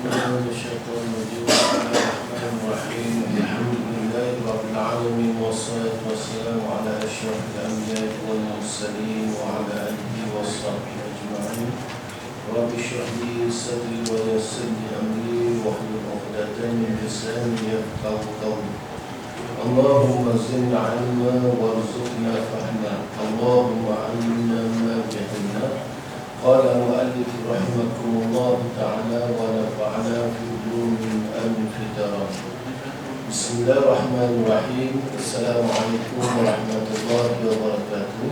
بالله من الشيطان الرجيم. بسم الله الرحمن الرحيم. الحمد لله رب العالمين والصلاة والسلام على أشرف الأنبياء والمرسلين وعلى آله وصحبه أجمعين. رب اشرح لي صدري ويسر لي أمري واحلل عقدة من لساني يفقهوا قولي. اللهم زدنا علما وارزقنا فهما. اللهم علمنا ما جهلنا. قال المؤلف رحمكم الله تعالى ونفعنا في علوم الفطرة. بسم الله الرحمن الرحيم. السلام عليكم ورحمة الله وبركاته.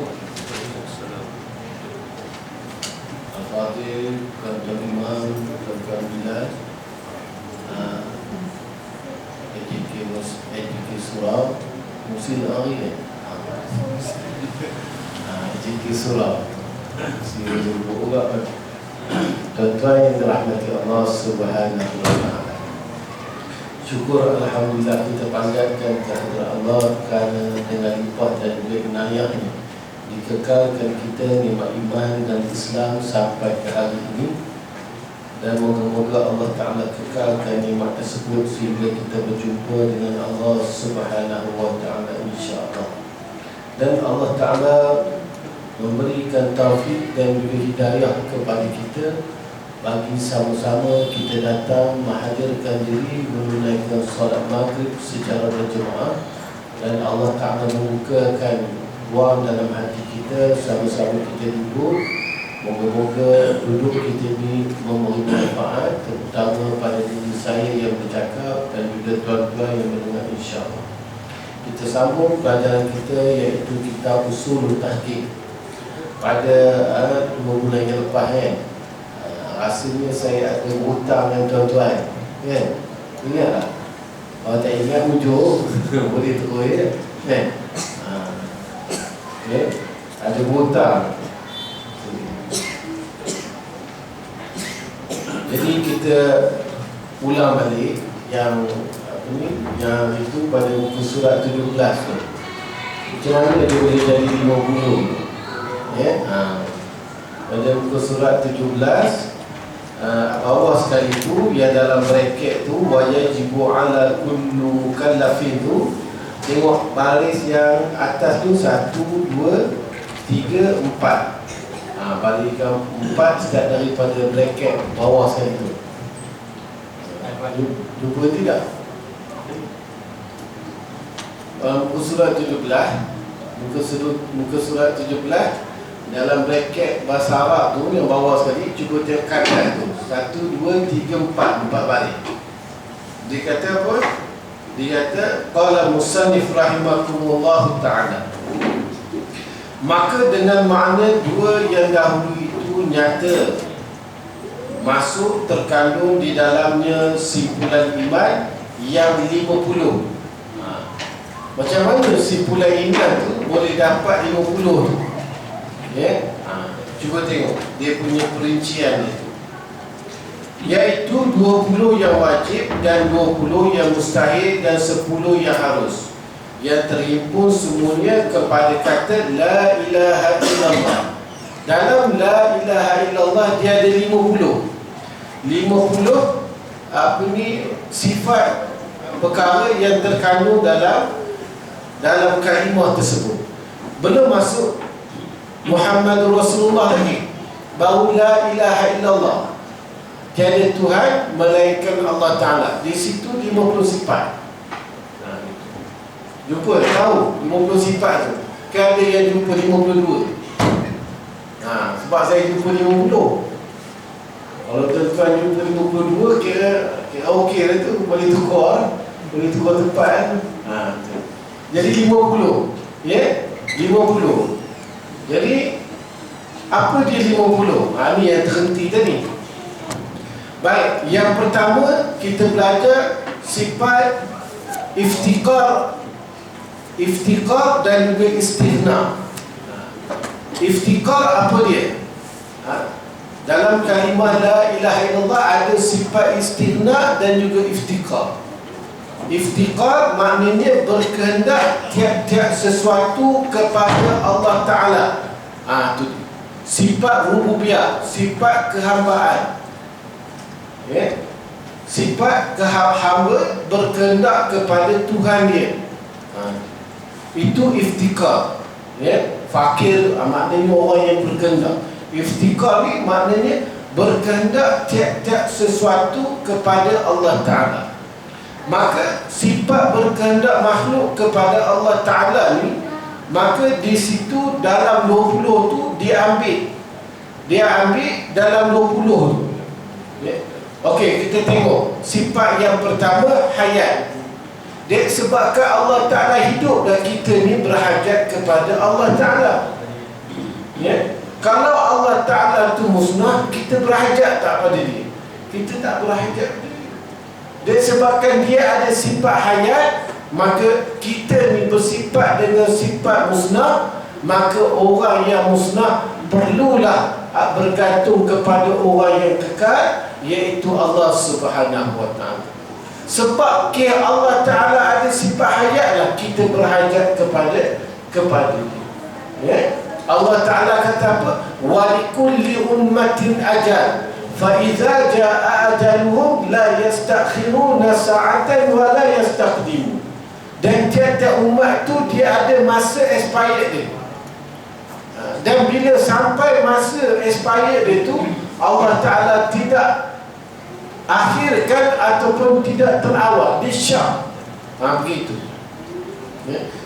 Al-Fatih, Tuan Imam, Tuan Bilal, EJK Surau, Musil Ari EJK Surau tuan-tuan yang dirahmati Allah Subhanahu wa ta'ala. Syukur Alhamdulillah kita panjatkan kehadirat Allah kerana dengan lipat dan juga inayahnya dikekalkan kita nikmat iman dan Islam sampai ke hari ini. Dan moga-moga Allah Ta'ala kekalkan nikmat tersebut sehingga kita berjumpa dengan Allah Subhanahu wa ta'ala insya-Allah. Dan Allah Ta'ala memberikan taufik dan juga hidayah kepada kita bagi sama-sama kita datang menghadirkan diri menunaikan solat maghrib secara berjemaah. Dan Allah Ta'ala membukakan ruang dalam hati kita, sama-sama kita duduk. Moga-moga duduk kita ini memberi manfaat, terutama pada diri saya yang bercakap dan juga tuan-tuan yang mendengar insya-Allah. Kita sambung pelajaran kita iaitu kitab Ushul Tahqiq. Pada 2 bulan yang lepas rasanya saya ada hutang dengan tuan-tuan kan? Ingat tak? Kalau tak ingat hujung boleh terus ada hutang. Jadi kita ulang balik yang yang itu pada muka surat 17 tu. Macam mana dia boleh jadi 50? Pada muka surat 17 bawah sekali tu yang dalam bracket tu wa yajibu ala kullu mukallafin tu, tengok baris yang atas tu 1, 2, 3, 4. Barisan 4 start daripada bracket bawah sekali tu. Jumpa tidak? Muka surat 17, muka surat 17 dalam bracket bahasa Arab tu yang bawah sekali, cuba tekan tu 1, 2, 3, 4 baris. Dia kata apa? Dia kata qala musannif rahimakumullah ta'ala, maka dengan makna dua yang dahulu itu nyata masuk terkandung di dalamnya simpulan iman yang 50. Macam mana simpulan iman tu boleh dapat 50 tu? Cuba tengok dia punya perincian itu, iaitu 20 yang wajib dan 20 yang mustahil dan 10 yang harus, yang terhimpun semuanya kepada kata La ilaha illallah. Dalam La ilaha illallah dia ada 50 sifat perkara yang terkandung dalam kalimah tersebut. Belum masuk Muhammadur Rasulullah lagi, baru La ilaha illallah, tiada Tuhan melainkan Allah Ta'ala. Di situ 50 sifat. Jumpa, tahu 50 sifat tu. Kan ada yang jumpa 52. Sebab saya jumpa 50. Kalau tuan-tuan jumpa 52, kira okey lah tu. Boleh tukar tempat kan. Jadi 50. 50. Jadi apa dia 50? Ni yang terhenti tadi. Baik, yang pertama kita belajar sifat iftiqar dan juga istighna. Iftiqar apa dia? Dalam kalimah La ilaha illallah ada sifat istighna dan juga iftiqar. Iftiqar maknanya berkehendak tiap-tiap sesuatu kepada Allah Ta'ala. Itu sifat rububiyah, sifat kehambaan. Sifat hamba berkehendak kepada Tuhan dia. Itu iftikar. Fakir maknanya orang yang berkehendak. Iftikar ni maknanya berkehendak tiap-tiap sesuatu kepada Allah Ta'ala. Maka sifat berkehendak makhluk kepada Allah Ta'ala ni, maka di situ dalam 20 tu dia ambil dalam 20 tu. Okey, kita tengok sifat yang pertama, hayat. Dia sebabkan Allah Ta'ala hidup dan kita ni berhajat kepada Allah Ta'ala. Kalau Allah Ta'ala tu musnah, kita berhajat tak pada dia? Kita tak berhajat. Dia sebabkan dia ada sifat hayat, maka kita ni bersifat dengan sifat musnah, maka orang yang musnah perlulah bergantung kepada orang yang kekal, iaitu Allah Subhanahu Wa Ta'ala. Sebab Allah Ta'ala ada sifat hayat lah, kita berhajat kepada dia. Allah Ta'ala kata apa? وَلِكُلِّ أُمَّةٍ أَجَلٌ فَإِذَا جَاءَ أَجَلُهُمْ لَا يَسْتَأْخِرُونَ سَاعَةً وَلَا يَسْتَقْدِمُونَ. Dan tiap-tiap umat tu dia ada masa expired dia. Dan bila sampai masa expired dia tu, Allah Ta'ala tidak akhirkan ataupun tidak terawal, dia syah. Begitu.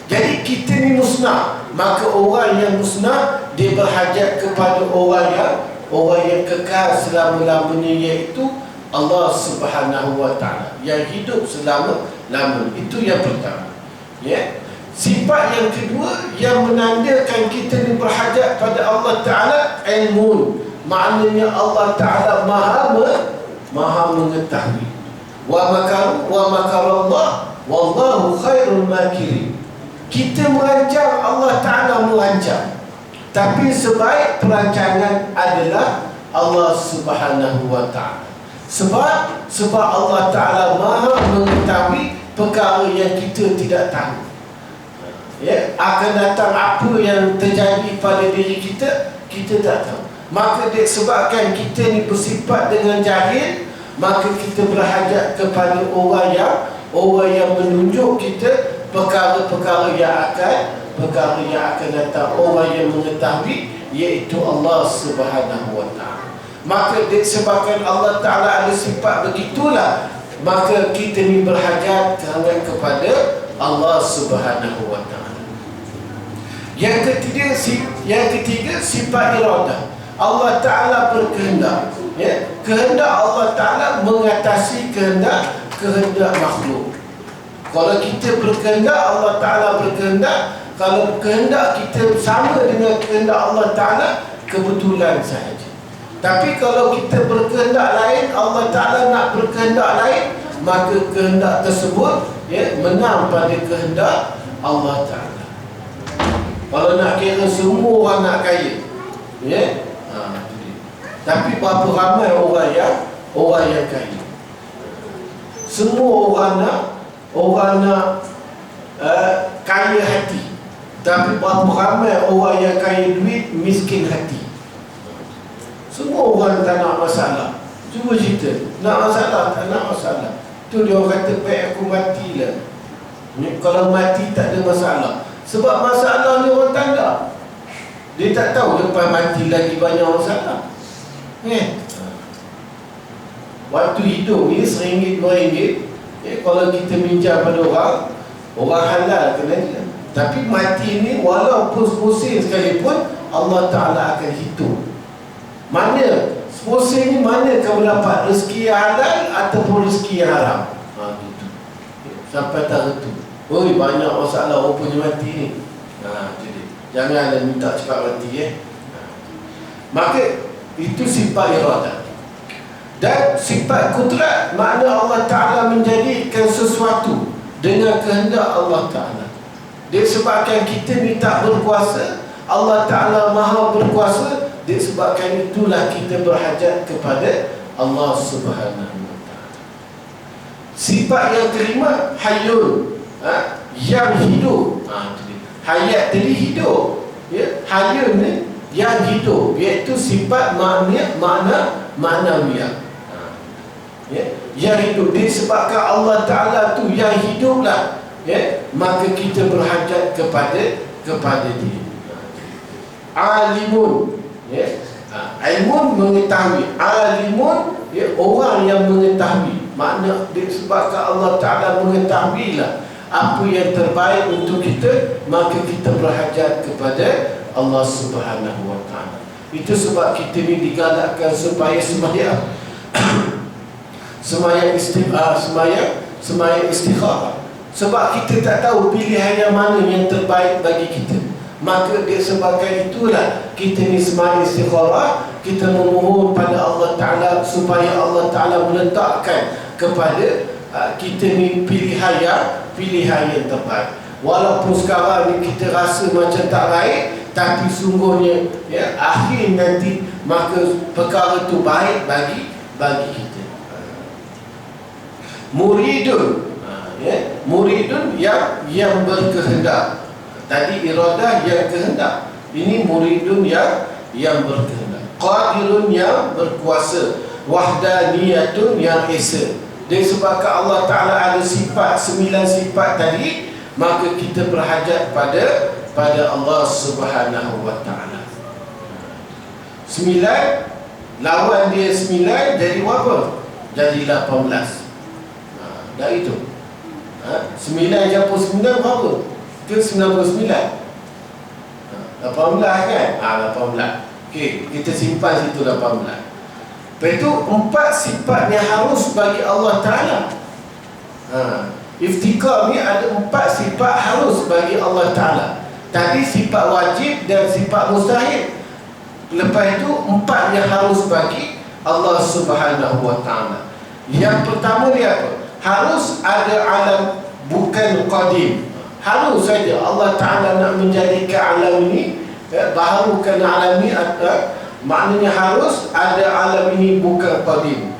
Jadi kita ni musnah, maka orang yang musnah dia berhajat kepada orang yang kekal selama-lamanya, iaitu Allah Subhanahu Wa Ta'ala yang hidup selama-lamanya. Itu yang pertama. Sifat yang kedua yang menandakan kita ni berhajat pada Allah Ta'ala, ilmun. Maknanya Allah Ta'ala maha mengetahui. Wa makarallah wallahu khairul makirin. Kita merancang, Allah Ta'ala merancang, tapi sebaik perancangan adalah Allah Subhanahu Wa Ta'ala. Sebab Allah Ta'ala maha mengetahui perkara yang kita tidak tahu. Akan datang apa yang terjadi pada diri kita, kita tak tahu. Maka disebabkan kita ni bersifat dengan jahil, maka kita berhajat kepada orang yang menunjuk kita perkara-perkara yang akan datang, orang yang mengetahui, iaitu Allah Subhanahu Wa Ta'ala. Maka disebabkan Allah Ta'ala ada sifat begitulah, maka kita ni berhajat kepada Allah Subhanahu Wa Ta'ala. Yang ketiga sifat iradah. Allah Ta'ala berkehendak. Kehendak Allah Ta'ala mengatasi kehendak makhluk. Kalau kita berkehendak, Allah Ta'ala berkehendak. Kalau kehendak kita sama dengan kehendak Allah Ta'ala, kebetulan sahaja. Tapi kalau kita berkehendak lain, Allah Ta'ala nak berkehendak lain, maka kehendak tersebut menang pada kehendak Allah Ta'ala. Kalau nak kira semua orang nak kaya, tapi berapa ramai orang yang kaya? Semua orang nak kaya hati, tapi berapa ramai orang yang kaya duit miskin hati? Semua orang tak nak masalah. Cuba cerita, nak masalah tak nak masalah. Tu dia orang kata baik aku matilah. Kalau mati tak ada masalah. Sebab masalah ni orang tanda. Dia tak tahu lepas mati lagi banyak masalah. Waktu hidup ni RM1, RM2, kalau kita minjam pada orang halal kena je. Tapi mati ni walaupun pusing sekalipun, Allah Ta'ala akan hitung. Mana pusing ni, mana kau dapat rezeki yang halal ataupun rezeki yang haram. Gitu. Sampai tahu tu. Oi, banyak masalah orang punya mati ni. Jadi janganlah minta cepat mati. Maka itu sifat iradah. Dan sifat kudrat, makna Allah Ta'ala menjadikan sesuatu dengan kehendak Allah Ta'ala. Disebabkan kita ni tak berkuasa, Allah Ta'ala maha berkuasa. Disebabkan itulah kita berhajat kepada Allah Subhanahu Wa Ta'ala. Sifat yang kelima, hayyun, yang hidup. Hayat tadi hidup, hayyun ni yang hidup, iaitu sifat maknawiyah. yang hidup. Disebabkan Allah Ta'ala tu yang hiduplah, ya, maka kita berhajat kepada dia. Alimun, ya, ilmun mengetahui, alimun, ya, orang yang mengetahui. Makna disebabkan Allah Ta'ala mengetahuilah apa yang terbaik untuk kita, maka kita berhajat kepada Allah Subhanahu wa Ta'ala. Itu sebab kita ni digalakkan supaya sembahyang sembahyang istikharah. Sebab kita tak tahu pilihan yang mana yang terbaik bagi kita. Maka disebabkan itulah kita ni sembahyang istikharah, kita memohon pada Allah Ta'ala supaya Allah Ta'ala meletakkan kepada kita ni pilihan yang terbaik. Walaupun sekarang ni kita rasa macam tak baik, tapi sungguhnya, ya, akhir nanti maka perkara tu baik bagi kita. Muridun, ya, muridun yang berkehendak. Tadi iradah yang kehendak, ini muridun yang berkehendak. Qadirun yang berkuasa. Wahdaniyatun yang esa. Disebabkan Allah Ta'ala ada sifat, 9 sifat tadi, maka kita berhajat pada Allah Subhanahu wa Ta'ala. 9 lawan dia 9 jadi apa? Jadi 18. Dah itu. 9 campur 9 berapa? Ke 99. 18 kan? 18. Okey, kita simpan situ 18. Lepas itu 4 sifat yang harus bagi Allah Ta'ala. Iftikar ni ada 4 sifat harus bagi Allah Ta'ala. Tadi sifat wajib dan sifat mustahil. Lepas itu 4 yang harus bagi Allah Subhanahu wa Ta'ala. Yang pertama dia apa? Harus ada alam, bukan qadim. Harus saja Allah Ta'ala nak menjadikan alam ini, baharukan alam ini, maknanya harus ada alam ini bukan qadim.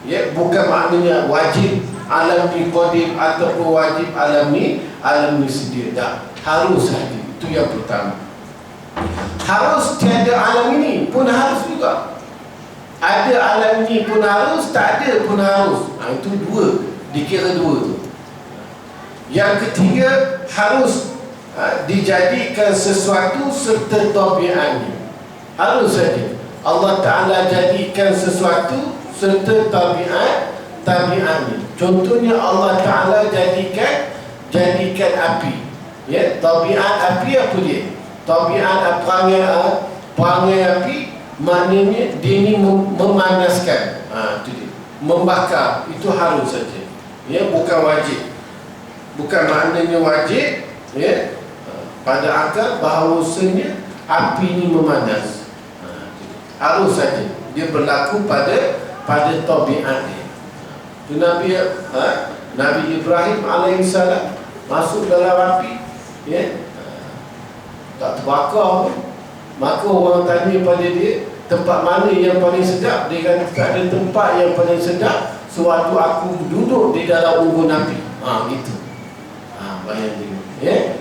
Ya, bukan maknanya wajib alam ni qadim ataupun wajib alam ni sedia. Tak, harus saja. Itu yang pertama. Harus tiada alam ini pun harus juga. Ada alam ini pun harus, tak ada pun harus. Itu dua, dikira dua tu. Yang ketiga, harus dijadikan sesuatu serta tabiatnya. Harus saja Allah Ta'ala jadikan sesuatu serta tabiatnya. Contohnya Allah Ta'ala jadikan api. Ya, tabiat api apa dia? Tabiat perangai api, maknanya dia ni memanaskan. Itu dia. Membakar, itu harus saja. Ya, bukan wajib. Bukan maknanya wajib, ya, pada akal bahawasanya api ini memanas. Harus saja dia berlaku pada tabiat dia. Itu Nabi Ibrahim alaihissalam masuk dalam api, ya, tak terbakar pun. Maka orang tanya pada dia, tempat mana yang paling sedap? Dia kata tak ada tempat yang paling sedap sewaktu aku duduk di dalam unggun api. Gitu. Bayangkan, ya.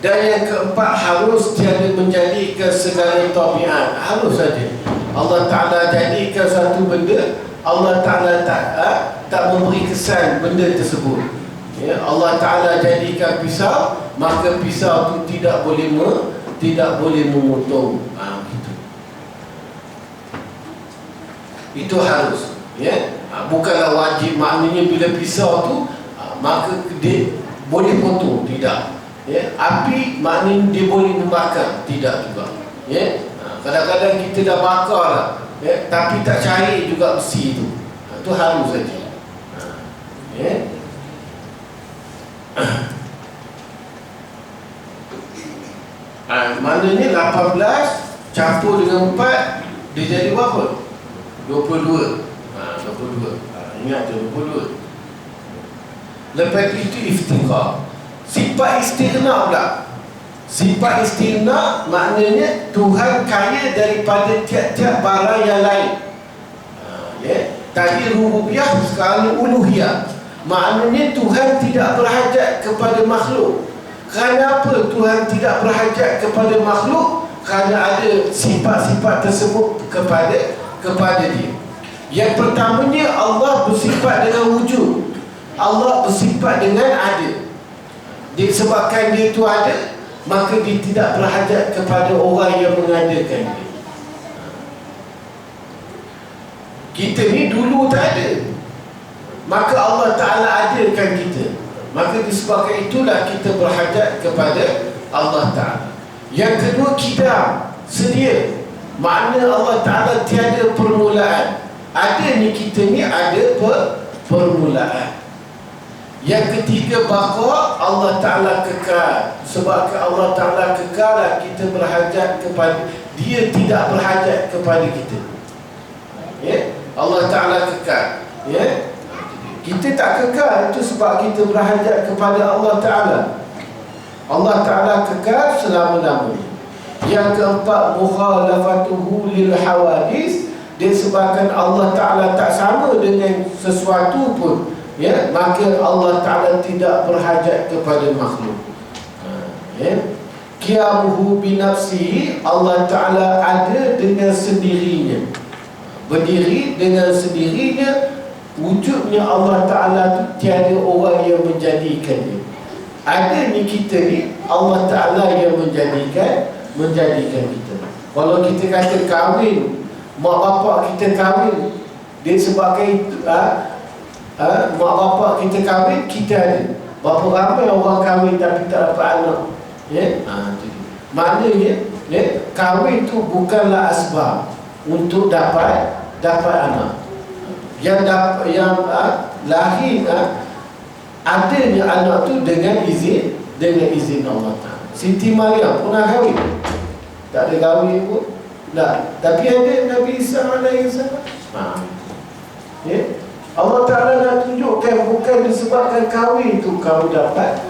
Dan yang keempat, harus tiada menjadikan segala tabiat. Harus saja Allah Ta'ala jadikan satu benda, Allah Ta'ala tak memberi kesan benda tersebut. Ya, Allah Ta'ala jadikan pisau, maka pisau itu tidak boleh memotong. Gitu. Itu harus, ya. Bukanlah wajib, maknanya bila pisau tu maka dia boleh potong, tidak. Ya, api maknanya dia boleh membakar, tidak juga. Ya, kadang-kadang kita dah bakar lah, ya, tapi tak cair juga besi itu. Itu harus saja. Ya. Maknanya 18 campur dengan 4 dia jadi berapa? 22. 22. Ingat tu 22. Lepas itu iftikar. Sifat istighna pula. Sifat istighna maknanya Tuhan kaya daripada tiap-tiap barang yang lain. Ya. Tadi rububiyah, sekarang uluhiyah. Maknanya Tuhan tidak berhajat kepada makhluk. Kenapa Tuhan tidak berhajat kepada makhluk? Kerana ada sifat-sifat tersebut kepada dia. Yang pertamanya, Allah bersifat dengan wujud. Allah bersifat dengan ada. Disebabkan dia itu ada, maka dia tidak berhajat kepada orang yang mengadakan dia. Kita ni dulu tak ada, maka Allah Ta'ala adakan kita. Maka disebabkan itulah kita berhajat kepada Allah Ta'ala. Yang kedua, kita sedia. Makna Allah Ta'ala tiada permulaan. Ada ni kita ni ada permulaan. Yang ketiga, bahawa Allah Ta'ala kekal. Sebab Allah Ta'ala kekal, kita berhajat kepada dia, tidak berhajat kepada kita. Ya? Allah Ta'ala kekal. Ya? Kita tak kekal, itu sebab kita berhajat kepada Allah Ta'ala. Allah Ta'ala kekal selama-lamanya. Yang keempat, mukhalafatuhu lil hawadis. Disebabkan Allah Ta'ala tak sama dengan sesuatu pun, ya, maka Allah Ta'ala tidak berhajat kepada makhluk. Ya. Qiyamuhu binafsihi, Allah Ta'ala ada dengan sendirinya, berdiri dengan sendirinya. Wujudnya Allah Ta'ala tu tiada orang yang menjadikan dia. Ada ni kita ni, Allah Ta'ala yang menjadikan kita. Kalau kita kata kahwin, mak bapak kita kahwin, dia sebabkan itu mak bapak kita kahwin, kita ada. Berapa ramai orang kahwin tapi tak dapat anak, ya? Maknanya, ya, kahwin tu bukanlah asbab untuk dapat anak. Yang lahir adanya anak tu dengan izin Allah Ta'ala. Siti Maryam pernah kahwin? Tak ada kahwin pun. Tak. Tapi ada Nabi Isa AS. Ya? Allah Ta'ala nak tunjukkan bukan disebabkan kahwin tu kamu dapat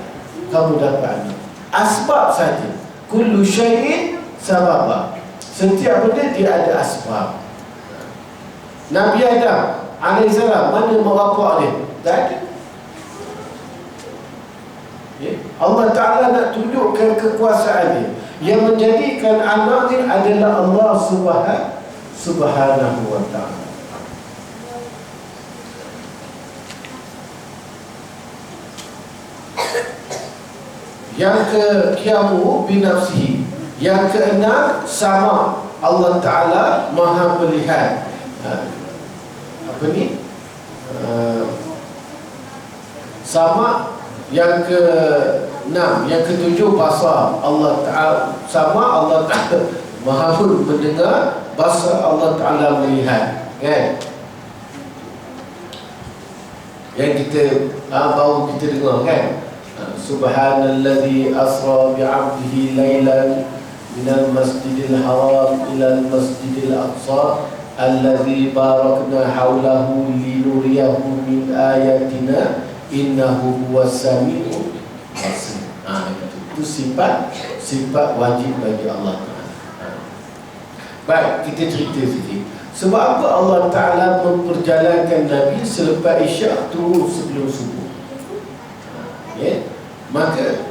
anak. Asbab saja. Kullu syai'in sababah. Setiap benda dia ada asbab. Nabi Adam AS, mana mak bapak dia? Tak ada. Ya? Allah Ta'ala nak tunjukkan kekuasaan dia. Yang menjadikan anak ni adalah Allah Subhanahu wa Ta'ala. Yang ke-qiyamu binafsihi. Yang keenam, sama Allah Ta'ala maha melihat. Apa ni? Sama. Yang ke-6, yang ke-7, basar Allah Ta'ala. Sama Allah Ta'ala maha mendengar, basar Allah Ta'ala melihat. Kan? Yang kita baru kita dengar, kan? Subhanalladzi asra bi'abdihi laylan minal masjidil haram ilal masjidil aqsa alladzi barakna hawlahu linuriyahu min ayatina innahu huwas sami'ul basir. Itu sifat wajib bagi Allah Ta'ala. Baik, kita cerita sikit. Sebab apa Allah Ta'ala memperjalankan Nabi selepas Isyak turun sebelum subuh? Ya? Maka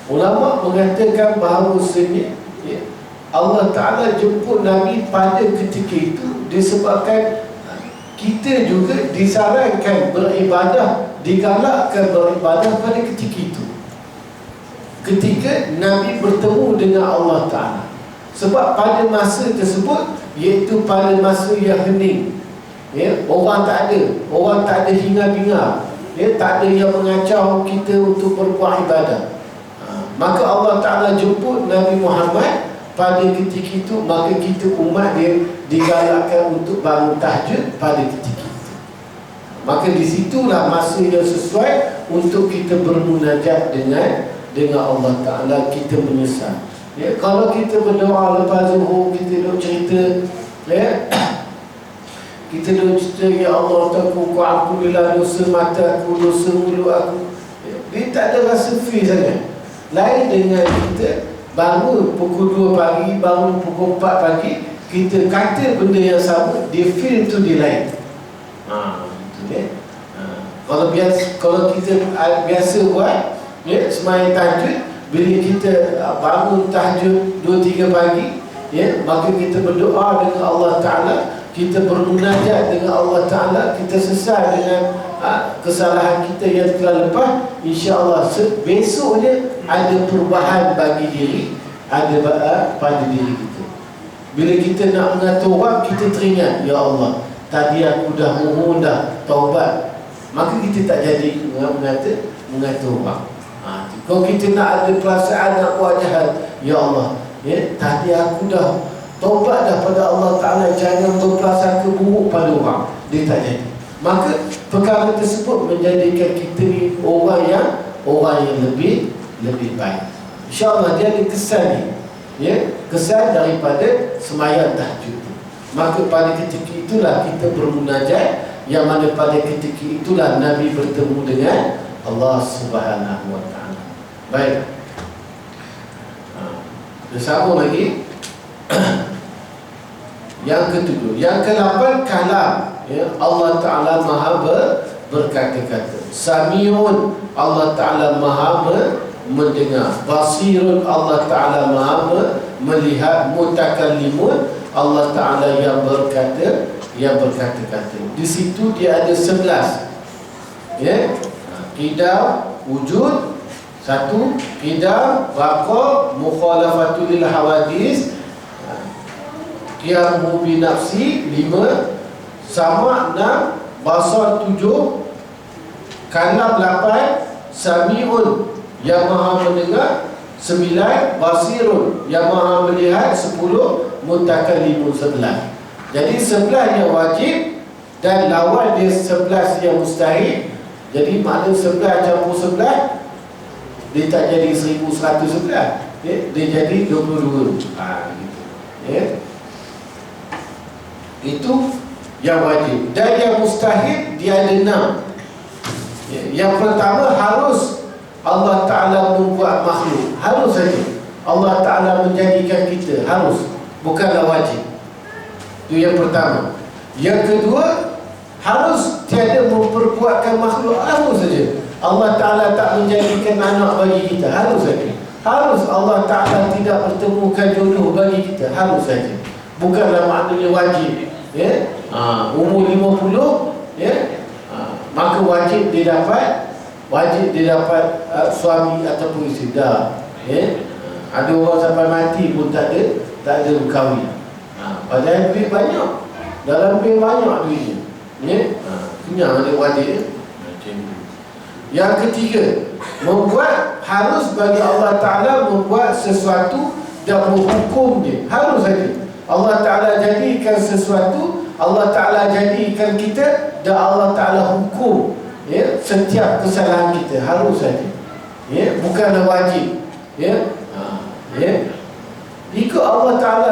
ulama mengatakan bahawasanya, ya, Allah Ta'ala jemput Nabi pada ketika itu disebabkan kita juga disarankan beribadah, digalakkan beribadah pada ketika itu, ketika Nabi bertemu dengan Allah Ta'ala. Sebab pada masa tersebut, iaitu pada masa yang hening, ya, orang tak ada hingar-bingar, ya, tak ada yang mengacau kita untuk berbuat ibadah. Maka Allah Ta'ala jemput Nabi Muhammad pada ketika itu. Maka kita umat dia digalakkan untuk bangun tahajud pada ketika itu. Maka disitulah masa yang sesuai untuk kita bermunajat dengan Allah Ta'ala. Kita menyesal, ya, kalau kita berdoa lepas zuhur, kita duk cerita, ya, kita duk cerita, ya Allah Ta'ala, ampunilah dosa mata aku, dosa mulut aku, ya, dia tak ada rasa free sangat. Lain dengan kita bangun pukul 2 pagi, bangun pukul 4 pagi, kita kata benda yang sama, dia feel tu dia lain. Itu, ya. Kalau kita biasa buat, ya, sembahyang tahajud, bila kita bangun tahajud 2-3 pagi, ya, maka kita berdoa dengan Allah Ta'ala, kita bermunajat dengan Allah Ta'ala, kita sesal dengan kesalahan kita yang telah lepas, insya-Allah besoknya ada perubahan bagi diri, ada pada diri kita. Bila kita nak mengatur orang, kita teringat, ya Allah, tadi aku dah mohon dah taubat, maka kita tak jadi mengatur orang. Kalau kita nak ada perasaan nak buat jahat, ya Allah, tadi aku dah taubat dah pada Allah Ta'ala, jangan berprasangka buruk pada orang, dia tak jadi. Maka perkara tersebut menjadikan kita ni orang yang lebih baik. InsyaAllah dia ada kesan ni, kesan daripada sembahyang tahajud. Maka pada ketika itulah kita bermunajat, yang mana pada ketika itulah Nabi bertemu dengan Allah Subhanahu Wa Ta'ala. Baik, bersama lagi. Yang ketujuh, yang ke-8, kalam, Allah Ta'ala maha berkata-kata. Sami'un, Allah Ta'ala maha mendengar. Basirun, Allah Ta'ala maha melihat. Mutakallimun, Allah Ta'ala yang berkata-kata. Di situ dia ada 11. Qidam, wujud, 1. Qidam, baqa, mukhalafatul lil hawadis, qiyamu bi nafsi, 5. Sama' 6. Basar, 7. Kalam, 8. Sami'un, yang maha mendengar, 9. Basirun, yang maha melihat, 10. Mutakallimun, 11. Jadi 11 yang wajib dan lawan dia 11 yang mustahil. Jadi makna 11 campur 11, dia tak jadi 1111, dia jadi 22. Gitu. Itu yang wajib. Dan yang mustahil dia ada 6. Yang pertama, harus Allah Ta'ala membuat makhluk. Harus saja Allah Ta'ala menjadikan kita, harus, bukanlah wajib. Itu yang pertama. Yang kedua, harus tiada memperkuatkan makhluk. Harus saja Allah Ta'ala tak menjadikan anak bagi kita. Harus saja. Harus Allah Ta'ala tidak pertemukan jodoh bagi kita. Harus saja. Bukanlah maknanya wajib. Umur 50, maka wajib dia dapat suami ataupun isteri. Ada orang sampai mati pun tak ada kahwin. Padahal duit banyak, dalam bil banyak duitnya, kenyang ada wajib. Yang ketiga, harus bagi Allah Ta'ala membuat sesuatu dan menghukum dia. Harus saja Allah Ta'ala jadikan sesuatu, Allah Ta'ala jadikan kita, dan Allah Ta'ala hukum setiap kesalahan kita. Harus saja, bukanlah wajib. Jika Allah Ta'ala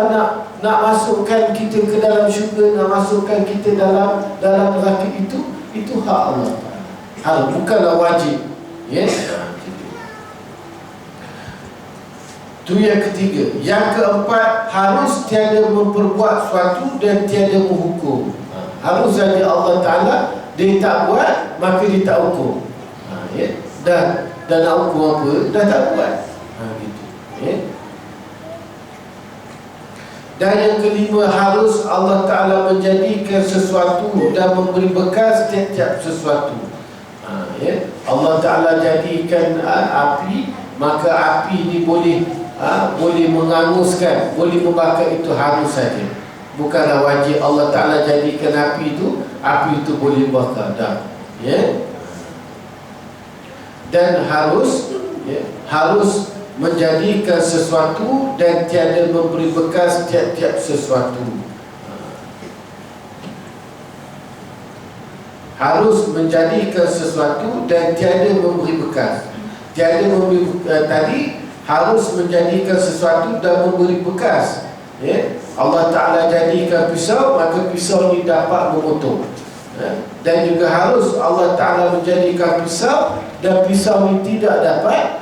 nak masukkan kita ke dalam syurga, nak masukkan kita dalam neraka, itu hak Allah Ta'ala. Hal bukanlah wajib. Itu yang ketiga. Yang keempat, harus tiada memperbuat suatu dan tiada menghukum. Harus saja Allah Ta'ala, dia tak buat, maka dia tak hukum. Dan nak hukum apa, dah tak buat. Gitu. Dan yang kelima, harus Allah Ta'ala menjadikan sesuatu dan memberi bekas setiap sesuatu. Allah Ta'ala jadikan api, maka api ni boleh menganguskan, boleh membakar, itu harus saja. Bukanlah wajib. Allah Ta'ala jadikan api itu boleh bakar. Dan harus menjadikan sesuatu dan tiada memberi bekas tiap-tiap sesuatu. Harus menjadikan sesuatu dan tiada memberi bekas. Tiada memberi tadi harus menjadikan sesuatu dan memberi bekas. Allah Ta'ala jadikan pisau, maka pisau ini dapat memotong. Dan juga harus Allah Ta'ala menjadikan pisau, dan pisau ini tidak dapat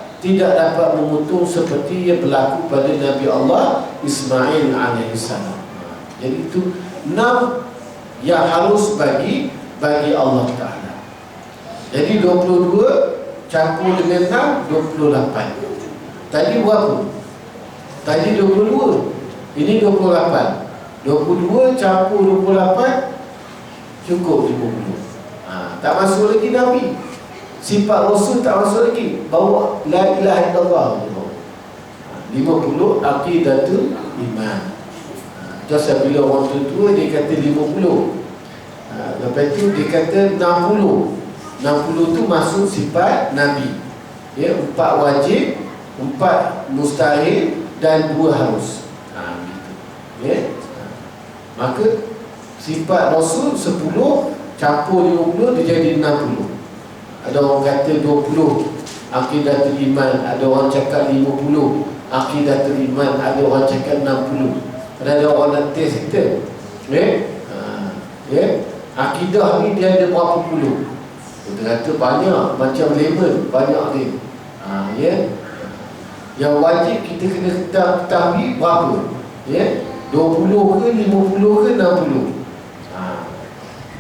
memotong, seperti yang berlaku pada Nabi Allah Ismail alaihissalam. Jadi itu 6 yang harus bagi Allah Ta'ala. Jadi 22 campur dengan 6, 28. Tadi berapa? Tadi 22, ini 28. 22 campur 28 cukup 50. Tak masuk lagi Nabi. Sifat Rasul tak masuk lagi. Bawa la ilaha illallah. 50 aqidatul iman. Terus bila orang tua dia kata 50. Lepas tu dia kata 60. 60 tu masuk sifat Nabi. Ya, 4 wajib, 4 mustahil dan 2 harus. Gitu. Ya. Maka sifat Rasul 10 campur 50 dia jadi 60. Ada orang kata 20 aqidatul iman, ada orang cakap 50 aqidatul iman, ada orang cakap 60. Ada orang nak test kita. Akidah ni dia ada berapa puluh? Kita kata banyak, macam lemon, banyak dia. Yang wajib kita kena ketahui berapa? 20 ke, 50 ke, 60.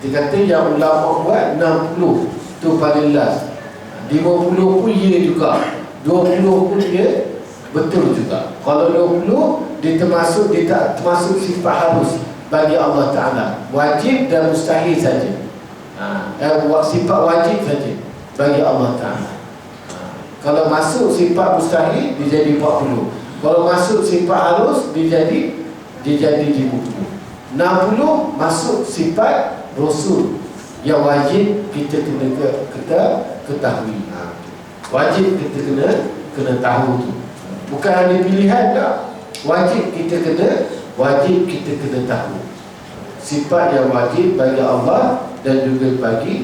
Kita kata yang ulama buat 60 tu paling last. 50 pun ya juga, 20 pun ya betul juga. Kalau 20 dia termasuk, dia tak termasuk sifat harus bagi Allah Ta'ala, wajib dan mustahil saja. Sifat wajib saja bagi Allah Ta'ala. Kalau masuk sifat mustahil dia jadi 40. Kalau masuk sifat harus dia jadi 50. 60 masuk sifat Rasul yang wajib kita kena ketahui. Wajib kita kena tahu tu. Bukan hanya pilihan tak. Wajib kita kena tahu. Sifat yang wajib bagi Allah dan juga bagi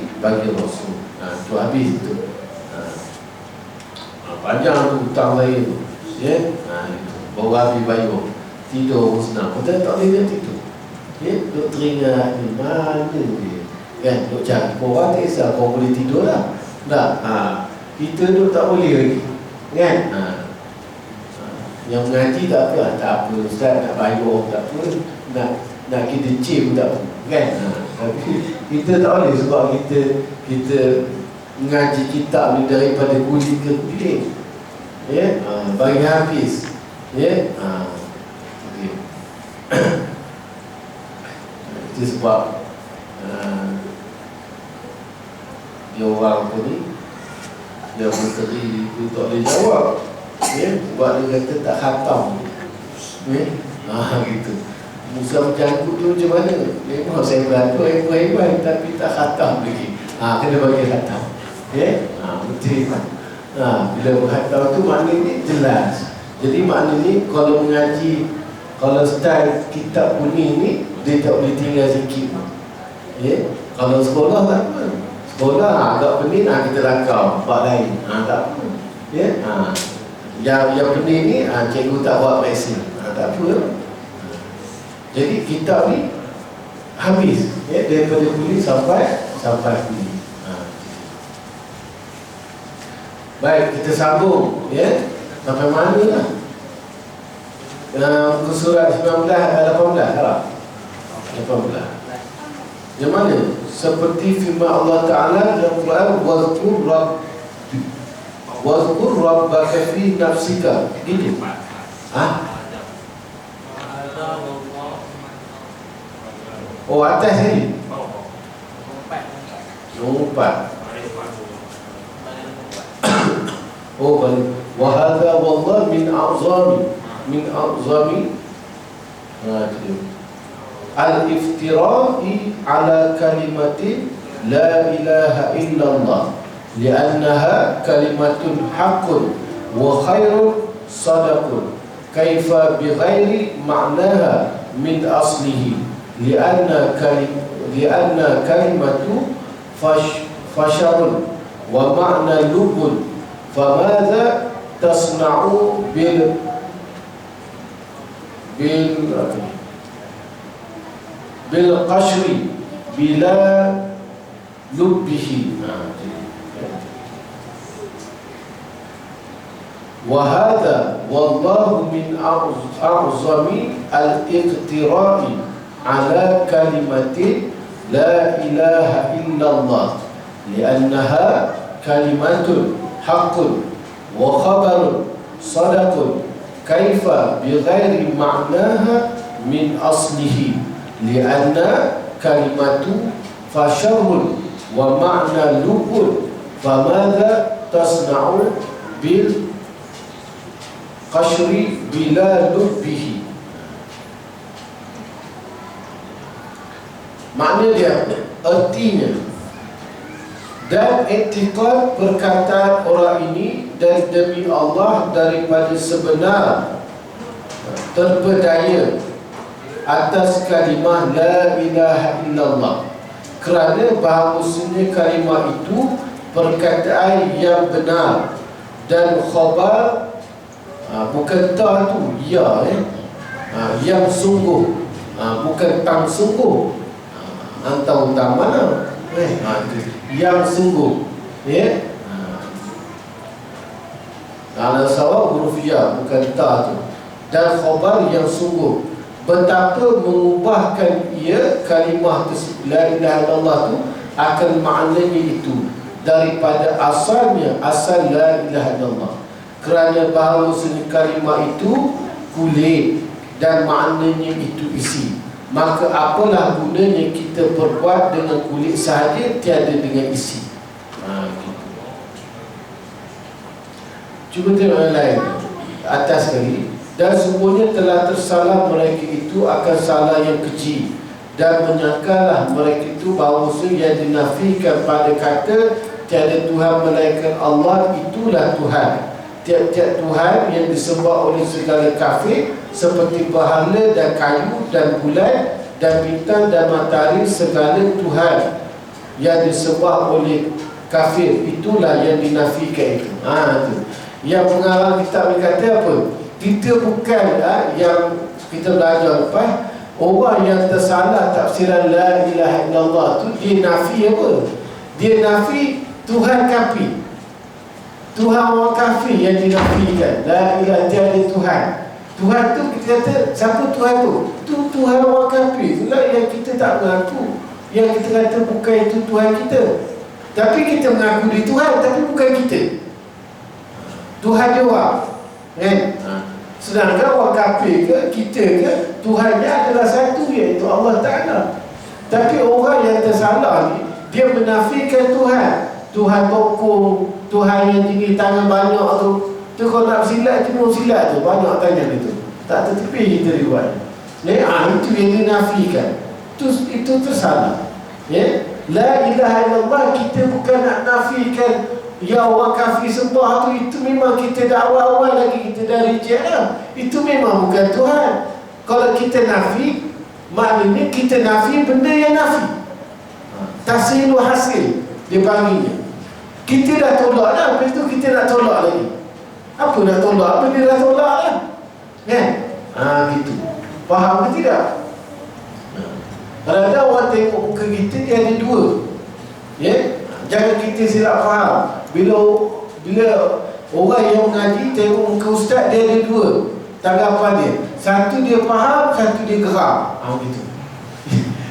Rasul. Tu habis tu. Panjang tu hutang lain tu. Ya. Baru habis bayar. Tidur senang. Kita tak boleh tidur. Duk teringat ni mana dia. Kan, duk cari korang tak kisah, korang boleh tidur lah. Tak, kita duk tak boleh lagi. Kan? Yang mengaji tak apa, tak apa. Ustaz nak bayar tak apa. Nak kita cip tak apa. Kan? Tapi kita tak boleh sebab kita mengaji kitab ni daripada kulit ke kulit. Ya? Bagi habis. Ya? Okay. Itu sebab dia orang apa ni, dia menteri itu tak boleh jawab. Sebab dia kata tak khatam. Gitu. Musa berjangkut tu macam mana? Memang saya beratur hebat tapi tak khatam lagi. Kena bagi khatam. Betul. Bila berkhatam tu maknanya jelas. Jadi maknanya kalau mengaji, kalau style kitab kuning ni dia tak boleh tinggal sikit. Kalau sekolah tak apa. Sekolah agak pening, kita rakau buat lain. Tak apa. Yang pening ni cikgu tak buat vaksin. Tak apa. Jadi kitab ni habis. Daripada kulit sampai kulit. Baik, kita sambung. Sampai mana lah? Muka surat 18 harap 18. Yang mana? Seperti firman Allah Ta'ala dalam Quran, wazkur rabbaka fi nafsika. Gitu. Oh, atas ni. Nombor 4. Oh, balik. Wa hadha wallah min a'zami al-iftira'i ala kalimatin la ilaha illallah li'annaha kalimatun haqqun wa khairun sadaqun kaifa bighairi ma'naha min aslihi li'anna kalimatu fasharun wa ma'na lubun famadha tasna'u bil qashri bila lubbihi. Wa hadha wallahu min a'zami al-iqtira'i ala kalimati la ilaha illallah li'annaha kalimatun haqqun wa khabarun sadaqun kaifa bighairi ma'naha min aslihi li'anna kalimatu fasyarun wa ma'na lubun famadha tasna'u bil qashri bila lubbihi. Makna dia apa? Artinya, dan etikad perkataan orang ini dan demi Allah daripada sebenar terpedaya atas kalimah la ilaha illallah, kerana bahawasanya kalimah itu perkataan yang benar dan khabar, bukan ta tu ya, yang sungguh, bukan tang sungguh. Antau tang mana? Yang sungguh, ya. Kalau sawab huruf ya, bukan ta tu. Dan khabar yang sungguh. Betapa mengubahkan ia kalimah la ilaha illallah tu akan maknanya itu daripada asalnya, asal la ilaha illallah. Kerana bahawasanya kalimah itu kulit dan maknanya itu isi, maka apalah gunanya kita berbuat dengan kulit sahaja, tiada dengan isi. Gitu. Cuba tengok yang lain atas sekali. Dan semuanya telah tersalah mereka itu akan salah yang kecil, dan menyangkalah mereka itu bahawa yang dinafikan pada kata tiada Tuhan melainkan Allah itulah Tuhan. Tiap-tiap Tuhan yang disembah oleh segala kafir seperti berhala dan kayu dan bulan dan bintang dan matahari, segala Tuhan yang disembah oleh kafir itulah yang dinafikan itu. Itu. Yang pengarang kitab berkata apa? Kita bukan yang kita belajar lepas, orang yang tersalah tafsiran la ilaha illallah tu, dia nafi apa? Dia nafi Tuhan kafir. Tuhan orang kafir yang dinafikan. La ilaha tiada Tuhan. Tuhan tu kita kata, siapa Tuhan tu? Tu Tuhan orang kafir. Itulah yang kita tak mengaku. Yang kita kata bukan itu Tuhan kita. Tapi kita mengaku dia Tuhan, tapi bukan kita. Tuhan dia orang. Kan? Sedangkan orang kafir ke, kita ke, Tuhannya adalah satu, iaitu Allah Ta'ala. Tapi orang yang tersalah ni, dia menafikan Tuhan. Tuhan bokong, Tuhan yang tinggi tangan banyak tu. Tu kalau nak silat, cuma silat tu, banyak tangan itu. Tak tertepi kita riwayat. Itu yang dinafikan. Itu tersalah. Ya? La ilaha illallah, kita bukan nak nafikan ya orang kafir sembah tu, itu memang kita dah awal-awal lagi kita dah reject lah. Itu memang bukan Tuhan. Kalau kita nafi, maknanya kita nafi benda yang nafi. Tahsil hasil dia panggilnya. Kita dah tolak dah, lepas tu kita nak tolak lagi. Apa nak tolak? Apa dia dah tolak lah. Kan? Gitu. Faham ke tidak? Kalau ada orang tengok muka kita, dia ada dua. Ya? Jangan kita silap faham. Bila orang yang mengaji tengok muka ustaz, dia ada dua tanggapan dia. Satu dia faham, satu dia geram. Gitu.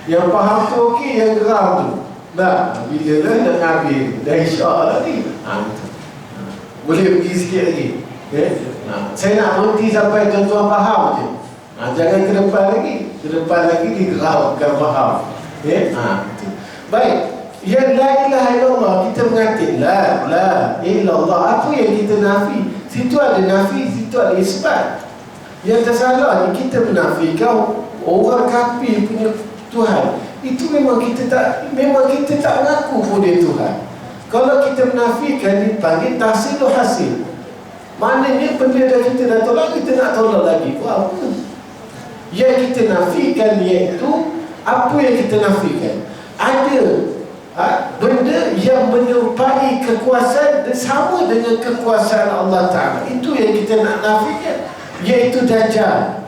Yang faham tu okey, yang geram tu nah, bila dah nak habis dah isyak lagi. Gitu. Boleh pergi sikit lagi. Saya nak berhenti sampai tuan-tuan faham je. Jangan ke depan lagi. Ke depan lagi dia geram, bukan faham. Gitu. Baik. Yang la ilaha illallah, kita mengatakan la illallah. Apa yang kita nafi? Situ ada nafi, situ ada isbat. Yang tersalah ni kita menafikan orang kafir punya Tuhan. Itu memang kita tak mengaku pun dia Tuhan. Kalau kita menafikan, dipanggil tahsil hasil. Maknanya benda dah kita dah tolak, kita nak tolak lagi. Apa? Yang kita nafikan iaitu apa yang kita nafikan? Ada benda yang menyerupai kekuasaan sama dengan kekuasaan Allah Ta'ala. Itu yang kita nak nafikan, iaitu Dajjal.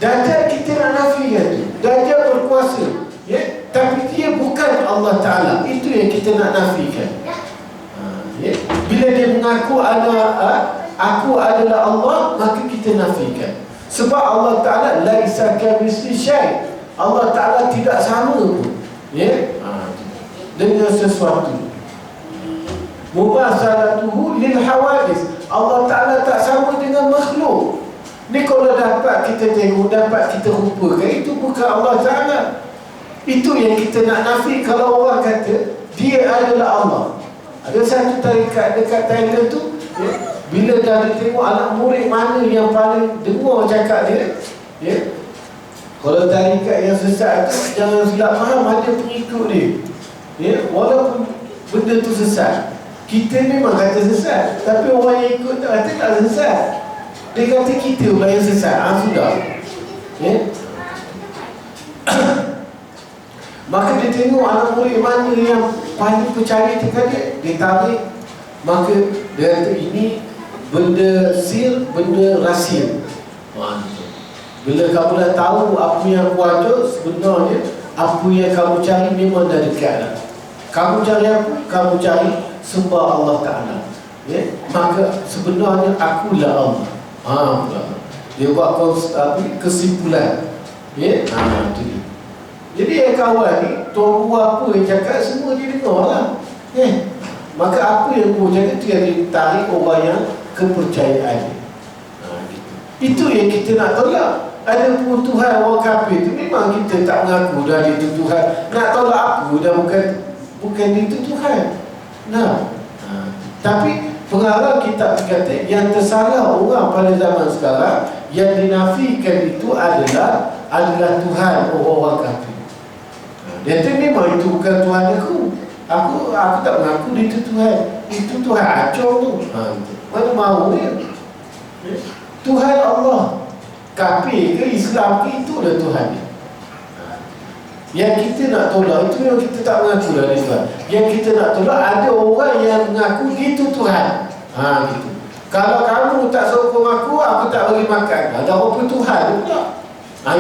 Dajjal kita nak nafikan. Dajjal berkuasa, ya? Tapi dia bukan Allah Ta'ala. Itu yang kita nak nafikan. Ya? Bila dia mengaku aku adalah Allah, maka kita nafikan. Sebab Allah Ta'ala laisa kamitslihi syai'. Allah Ta'ala tidak sama pun, ya? Dengan sesuatu. Mubasalatuhu lil hawadis. Allah Ta'ala tak sama dengan makhluk. Ni kalau dapat kita tengok, dapat kita rupakan, itu bukan Allah Ta'ala. Itu yang kita nak nafi. Kalau orang kata dia adalah Allah. Ada satu tarikat dekat Thailand tu, bila dah tengok anak murid mana yang paling dengar cakap dia, kalau tarikat yang sesat tu, jangan silap faham, ada pengikut dia, walaupun benda tu sesat. Kita memang kata sesat, tapi orang yang ikut kata tak sesat. Dia kata kita orang yang sesat. Sudah. Maka dia tengok anak murid mana yang paling percaya dekat dia tarik. Maka dia kata ini benda sir, benda rahsia. Bila kamu dah tahu apa yang aku ada, sebenarnya apa yang kamu cari memang dah dekat dah. Kamu cari apa? Kamu cari sembah Allah Ta'ala. Maka sebenarnya akulah Allah. Dia buat kesimpulan. Itu dia. Jadi yang kawan ni, tuan guru apa yang cakap, semua dia dengar lah. Maka apa yang guru cakap tu yang ditarik orang yang kepercayaan. Gitu. Itu yang kita nak tolak. Ada pun Tuhan orang kafir tu memang kita tak mengaku dah dia tu Tuhan. Nak tolak apa dah bukan itu Tuhan. Tapi pengarang kitab kata yang tersalah orang pada zaman sekarang, yang dinafikan itu adalah Tuhan orang kafir. Dia tu memang itu bukan Tuhan aku. Aku tak mengaku dia itu Tuhan. Itu Tuhan acung tu. Mana mahu dia? Tuhan Allah. Kafir ke Islam ke, itu dah Tuhan dia. Yang kita nak tolak itu yang kita tak mengaku dah dia Tuhan. Yang kita nak tolak ada orang yang mengaku itu Tuhan. Gitu. Kalau kamu tak sokong aku tak bagi makan. Ada apa Tuhan pula.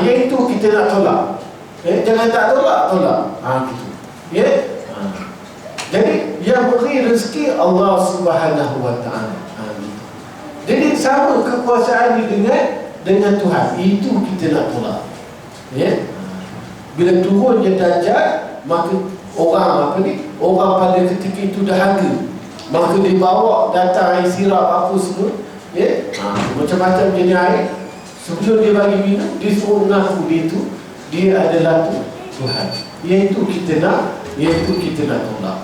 Yang itu kita nak tolak. Jangan tak tolak. Gitu. Jadi yang beri rezeki Allah Subhanahu Wa Ta'ala. Jadi sama kekuasaan ini dengan Tuhan. Itu kita nak tolak. Bila turunnya Dajjal, maka orang pada ketika itu dahaga. Maka dia bawa datang air sirap apa semua, macam-macam jenis air. Sebelum dia bagi minum, dia suruh mengaku dia adalah Tuhan. Iaitu kita nak tolak.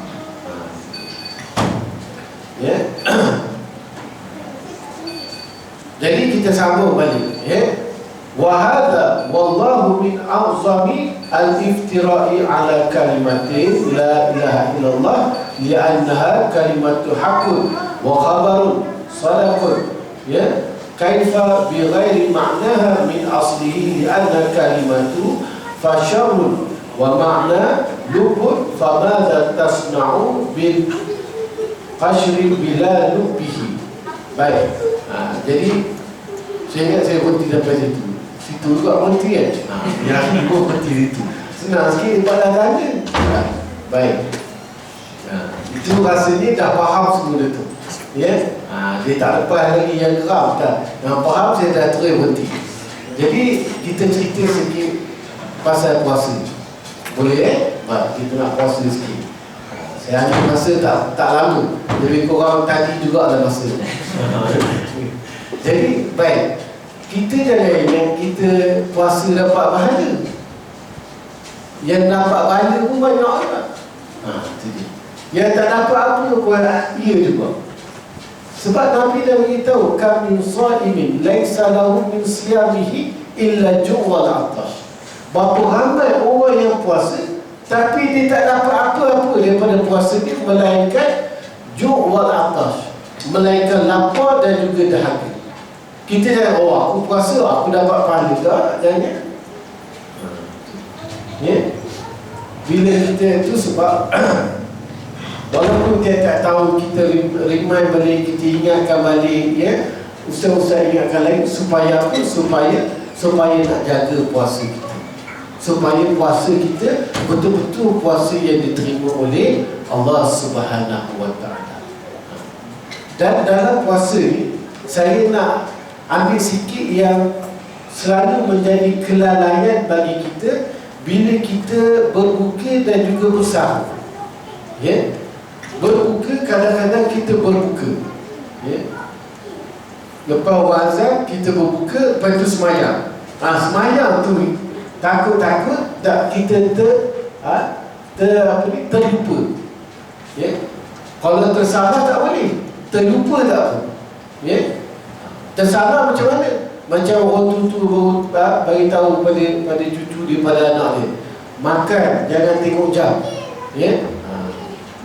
Jadi kita sambung balik. Wahada wallahu min a'zami al-iftira'i ala kalimatin la ilaha illallah li'annaha kalimatu haqqun wa khabarun sadaqun kaifa bi ghairi ma'naha min aslihi li'anna kalimatu fasharun wa ma'na lubun famadha tasna'u bil qashri bila lubihi. Baik. Jadi saya ingat saya berhenti sampai situ. Situ juga berhenti kan? Yang aku berhenti situ. Senang sikit pada tanya. Baik. Itu rasanya dah faham semua tu. Dia tak lepas lagi yang geram dah. Yang faham saya dah terus berhenti. Jadi kita cerita sikit pasal puasa. Boleh Baik, kita nak puasa sikit. Saya ambil masa tak lama. Lebih kurang tadi juga ada masa. Jadi baik, kita jangan yang kita puasa dapat pahala. Yang dapat pahala pun banyak orang. Itu dia. Yang tak dapat apa pun ia juga. Sebab Nabi dah beritahu, kam min shaimin laisa lahu min siyamihi illa ju'wal 'atash. Berapa ramai orang yang puasa tapi dia tak dapat apa-apa daripada puasa dia, melainkan ju'wal 'atash, melainkan lapar dan juga dahaga. Kita jangan, aku puasa, aku dapat pahala. Tak, jangan. Bila kita itu sebab walaupun kita tak tahu, kita remind balik, kita ingatkan balik, ustaz-ustaz ingatkan lagi supaya apa? Supaya nak jaga puasa kita, supaya puasa kita betul-betul puasa yang diterima oleh Allah Subhanahu Wa Ta'ala. Dan dalam puasa ni, saya nak ambil sikit yang selalu menjadi kelalaian bagi kita bila kita berbuka dan juga bersahur. Berbuka, kadang-kadang kita berbuka. Lepas orang azan, kita berbuka, lepas tu semayang. Semayang tu takut-takut tak kita terlupa. Ya? Kalau tersalah tak boleh, terlupa tak apa. Ya? Tersalah macam mana? Macam orang tutu beritahu pada cucu dia, pada anak dia, makan jangan tengok jam. Ya?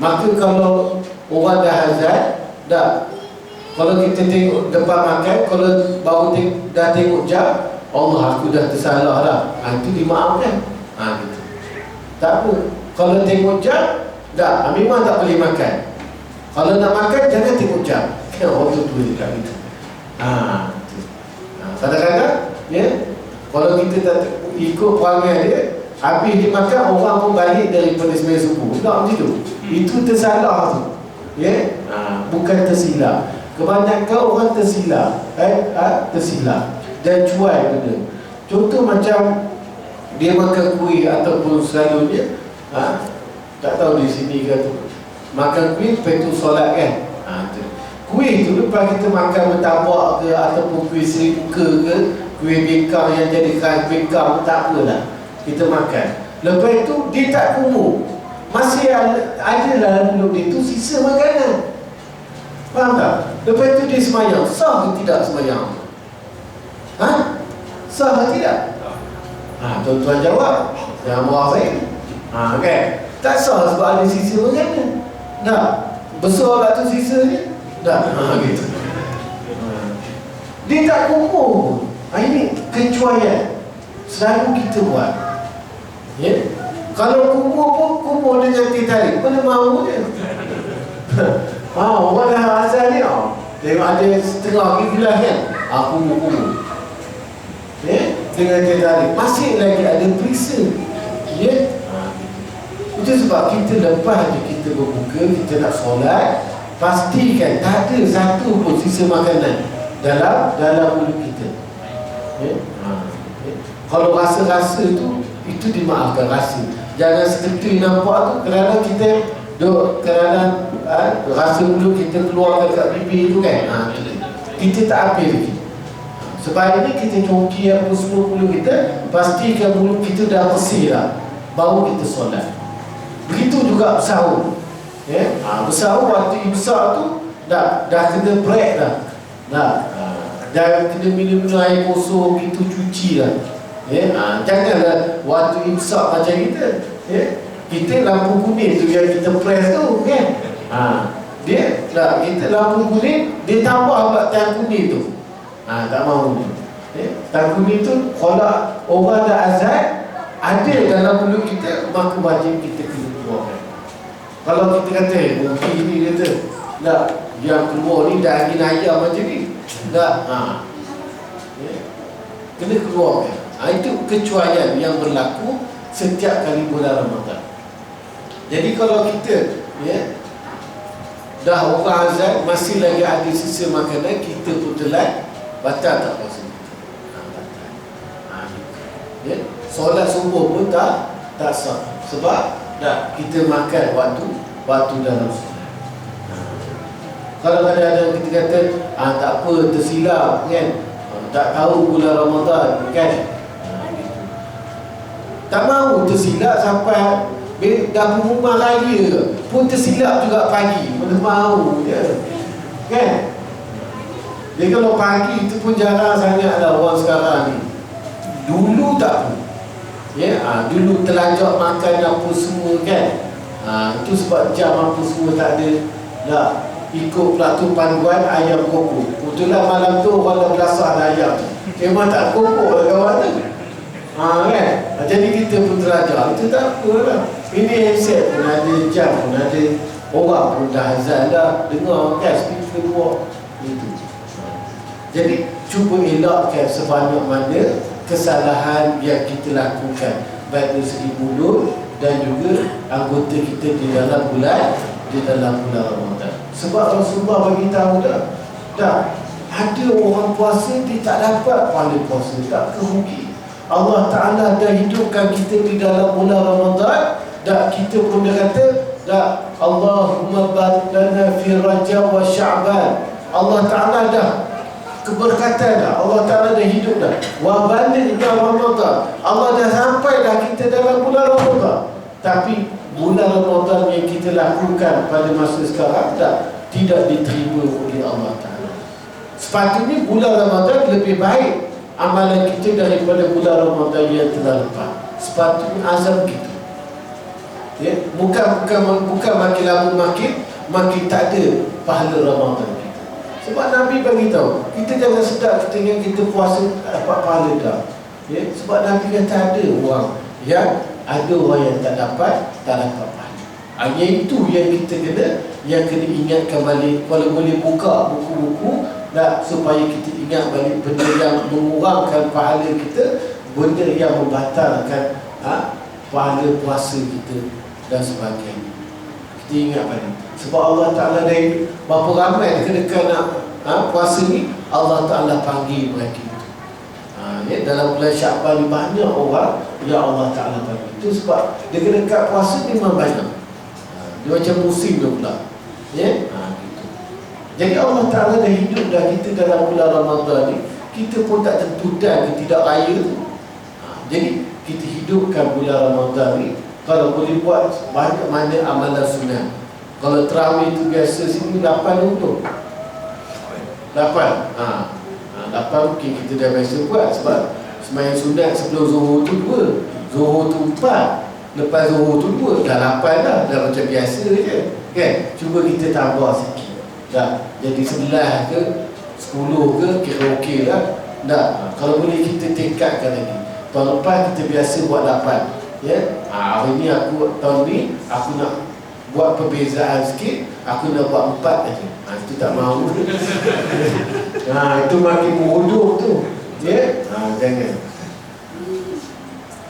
Maka kalau orang dah azan, kalau kita tengok depan makan, kalau baru dah tengok jam, Allah, aku dah tersalah dah, itu dimaafkan. Gitu. Tak apa. Kalau tengok jam, memang tak boleh makan. Kalau nak makan, jangan tengok jam. Orang tu cakap gitu. Kadang-kadang, ya, kalau kita tak ikut perangai dia, habis dia makan, orang pun balik daripada sembahyang subuh. Tak macam tu. Itu tersalah tu. Ya, bukan tersilap. Kebanyakan orang tersilap, tersilap dan cuai benda. Contoh macam dia makan kuih ataupun selalunya, tak tahu di sini ke tu, makan kuih lepas tu solat kan. Kuih tu lepas kita makan bertabak ke ataupun kuih seribuka ke, kuih bengkang yang jadi khas bengkang, tak apalah, kita makan. Lepas tu dia tak kumuh, masih ada dalam mulut dia tu sisa makanan. Faham tak? Lepas tu dia semayang. Sah ke tidak semayang? Sah ke tidak? Tuan-tuan jawab. Jangan marah saya. Kan? Tak sah sebab ada sisa makanan. Tak. Besar lah tu sisa dia. Tak. Gitu. Dia tak kumpul. Ini kecuaian. Selalu kita buat. Ya? Kalau kumpul pun kumpul dengan teh tarik. Mana mahu dia? Orang dah azan ni, tengok ada setengah lagi gelas kan, kumpul-kumpul. Ya? Dengan teh tarik. Masih lagi ada perisa. Ya? Itu sebab kita lepas kita berbuka, kita nak solat, pastikan tak ada satu pun sisa makanan dalam mulut kita. Ya? Kalau rasa-rasa tu, itu dimaafkan rasa. Jangan seketul nampak tu kerana kita kerana rasa mulut kita keluar dekat bibir tu kan. Kita tak ambil lagi. Sebab ini kita congki apa semua mulut kita, pastikan mulut kita dah bersih dah, baru kita solat. Begitu juga bersahur. Ya? Bersahur waktu imsak tu dah kena break dah. Jangan kena minum air kosong, kita cuci dah. Ya? Janganlah waktu imsak macam kita. Ya? Kita lampu kuning tu yang kita press tu kan. Kita lampu kuning, dia tambah pula tan kuning tu. Tak mahu ni. Tan kuning tu kalau orang dah azan ada dalam mulut kita, maka wajib kita kena keluarkan. Kalau kita kata mungkin ni kata yang keluar ni daging ayam macam ni, kena keluarkan. Itu kecuaian yang berlaku setiap kali bulan Ramadan. Jadi kalau kita dah orang azan masih lagi ada sisa makanan, kita pun telat, batal tak puasa kita? Batal. Solat subuh pun tak sah sebab kita makan waktu dalam solat. Kalau kadang-kadang kita kata tak apa, tersilap kan, tak tahu bulan Ramadan kan, tak mahu tersilap sampai dah pengumuman raya pun tersilap juga pagi. Mana mahu je kan. Jadi kalau pagi itu pun jarang sangat ada orang sekarang ni. Dulu tak pun. Dulu terlanjur makan apa semua kan. Itu sebab jam apa semua tak ada. Ikut pula tu panduan ayam koko. Kebetulan malam tu orang dah belasah ada ayam. Memang tak koko lah kawan tu. Kan? Jadi kita pun terlajar. Itu tak apa lah. Ini handset pun ada, jam pun ada, orang pun dah azan dah, dengar kan speaker dua itu. Jadi cuba elakkan sebanyak mana kesalahan yang kita lakukan, baik dari segi mulut dan juga anggota kita di dalam bulan Ramadan. Sebab Rasulullah bagi tahu dah ada orang puasa dia tak dapat pahala puasa, tak kerugi. Allah Ta'ala dah hidupkan kita di dalam bulan Ramadan. Kita pun dah kata Allahumma barik lana fi Rajab wa Sya'ban. Allah Ta'ala dah keberkatan dah. Allah Ta'ala dah hidup dah. Wa baligna Ramadan. Allah dah sampai dah kita dalam bulan Ramadan. Tapi bulan Ramadan yang kita lakukan pada masa sekarang tidak diterima oleh Allah Ta'ala. Sepatutnya bulan Ramadan lebih baik amalan kita daripada bulan Ramadan yang telah lepas. Sepatutnya azam kita. Ya, bukan makin lama makin tak ada pahala Ramadan kita. Sebab Nabi bagi tahu, kita jangan sedar kita puasa dapat pahala dah. Ya, sebab Nabi kata ada orang yang tak dapat pahala. Hanya itu yang kena ingatkan balik. Kalau boleh buka buku-buku supaya kita ingat balik benda yang mengurangkan pahala kita, benda yang membatalkan pahala puasa kita dan sebagainya. Kita ingat balik. Sebab Allah Ta'ala dari berapa ramai dekat-dekat nak puasa ni, Allah Ta'ala panggil mereka itu. Dalam bulan Syakban ni banyak orang Allah Ta'ala panggil. Itu sebab dekat-dekat puasa memang banyak. Dia macam musim tu pula. Gitu. Jadi Allah Ta'ala dah hidup dah kita dalam bulan Ramadan ni. Kita pun tak tentu dan tidak raya tu. Jadi kita hidupkan bulan Ramadan ni. Kalau boleh buat banyak mana amalan sunat. Kalau terawih tu biasa sini 8 untuk 8 mungkin kita dah biasa buat. Sebab sembahyang sunat sebelum Zuhur tu 2, Zuhur tu 4, lepas Zuhur tu 2, dah 8 dah macam biasa je kan. Cuba kita tambah sikit dah, jadi 11 ke 10 ke, kira okey lah. Kalau boleh kita tingkatkan lagi. Tahun lepas kita biasa buat 8 ya. Hari ni tahun ni aku nak buat perbezaan sikit, aku nak buat 4 aja. Itu tak mahu. Itu makin bodoh tu. Ya. Jangan.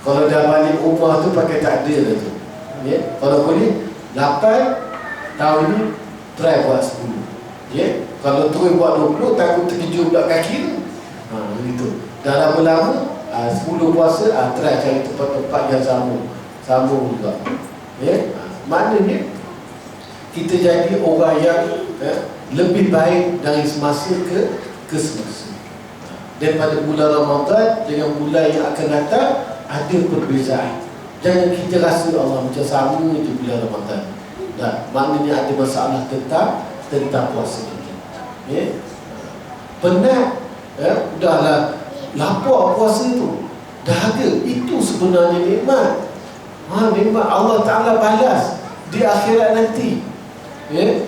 Kalau dah balik rumah tu pakai takdir lah tu. Ya. Kalau boleh 8 tahun ni try buat 10. Ya. Kalau terus buat 20 takut terkejut pula kaki tu. Begitu. Dah lama-lama 10 puasa try cari tempat-tempat yang sambung juga. Ya. Maknanya kita jadi orang yang lebih baik dari semasa ke semasa. Daripada bulan Ramadan dengan bulan yang akan datang ada perbezaan. Jangan kita rasa Allah macam sama je bulan Ramadan. Maknanya ada masalah tentang puasa kita. Ya. Penat, udahlah lapar puasa tu. Dahaga, itu sebenarnya nikmat. Nikmat Allah Ta'ala balas di akhirat nanti. Ya?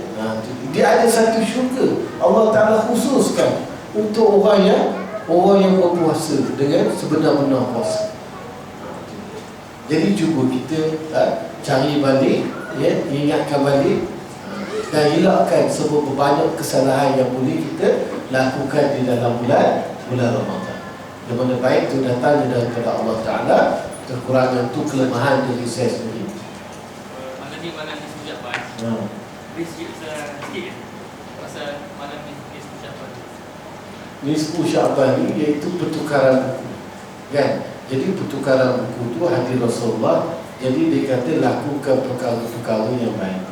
Dia ada satu syurga Allah Ta'ala khususkan untuk orang yang berpuasa dengan sebenar-benar puasa. Jadi cuba kita cari balik, ya, ingatkan balik dan elakkan sebab banyak kesalahan yang boleh kita lakukan di dalam bulan Ramadan. Yang mana baik itu datang daripada Allah Ta'ala, kekurangan itu kelemahan dari saya sendiri. Malam ni sejak pagi. Sikit ya. Pasal malam ni nisfu Sya'ban. Nisfu Sya'ban ni iaitu pertukaran buku. Kan? Jadi pertukaran buku tu hadis Rasulullah. Jadi dia kata lakukan perkara-perkara yang baik.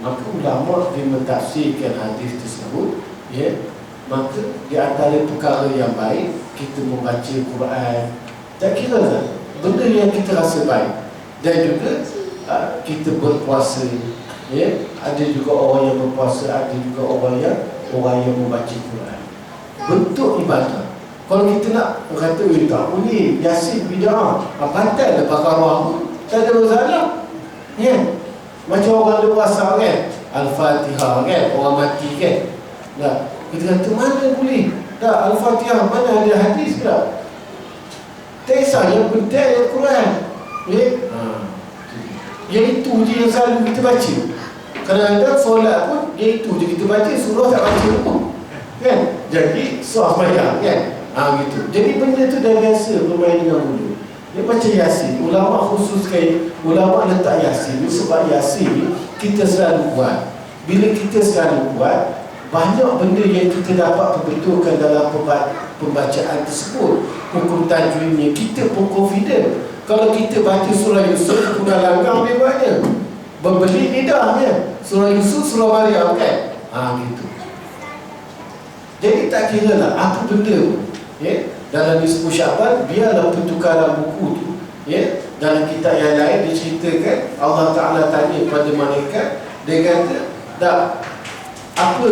Maka ulama dia mentafsirkan hadis tersebut, ya. Maka di antara perkara yang baik kita membaca Quran. Tak kira lah benda yang kita rasa baik. Dan juga kita berpuasa. Ya, ada juga orang yang berpuasa, ada juga orang yang membaca Quran. Bentuk ibadah. Kalau kita nak kata tak boleh, Yasin bid'ah, batal lah Baqarah pun, tak ada masalah. Ya. Macam orang dewasa kan, Al-Fatihah kan, orang mati kan. Kita kata mana boleh? Al-Fatihah mana ada hadis tak? Tak kisah yang penting Al-Quran. Ya. Yang itu je yang selalu kita baca. Kadang-kadang solat pun yang itu je kita baca, surah tak baca pun. Kan? Jadi surah sembahyang kan? Gitu. Jadi benda tu dah biasa bermain dengan mulut. Dia macam Yasin. Ulama khususkan, ulama letak Yasin sebab Yasin ni kita selalu buat. Bila kita selalu buat, banyak benda yang kita dapat perbetulkan dalam pembacaan tersebut. Hukum tajwidnya kita pun confident. Kalau kita baca surah Yusuf, Kuda Langgang dia buatnya berbelit lidahnya. Surah Yusuf, surah Maryam kan? Gitu. Jadi tak kira lah apa benda pun, ya, dalam nisfu Syaban, biarlah pertukaran buku tu, ya. Dalam kitab yang lain diceritakan Allah Ta'ala tanya pada malaikat, dia kata, dah apa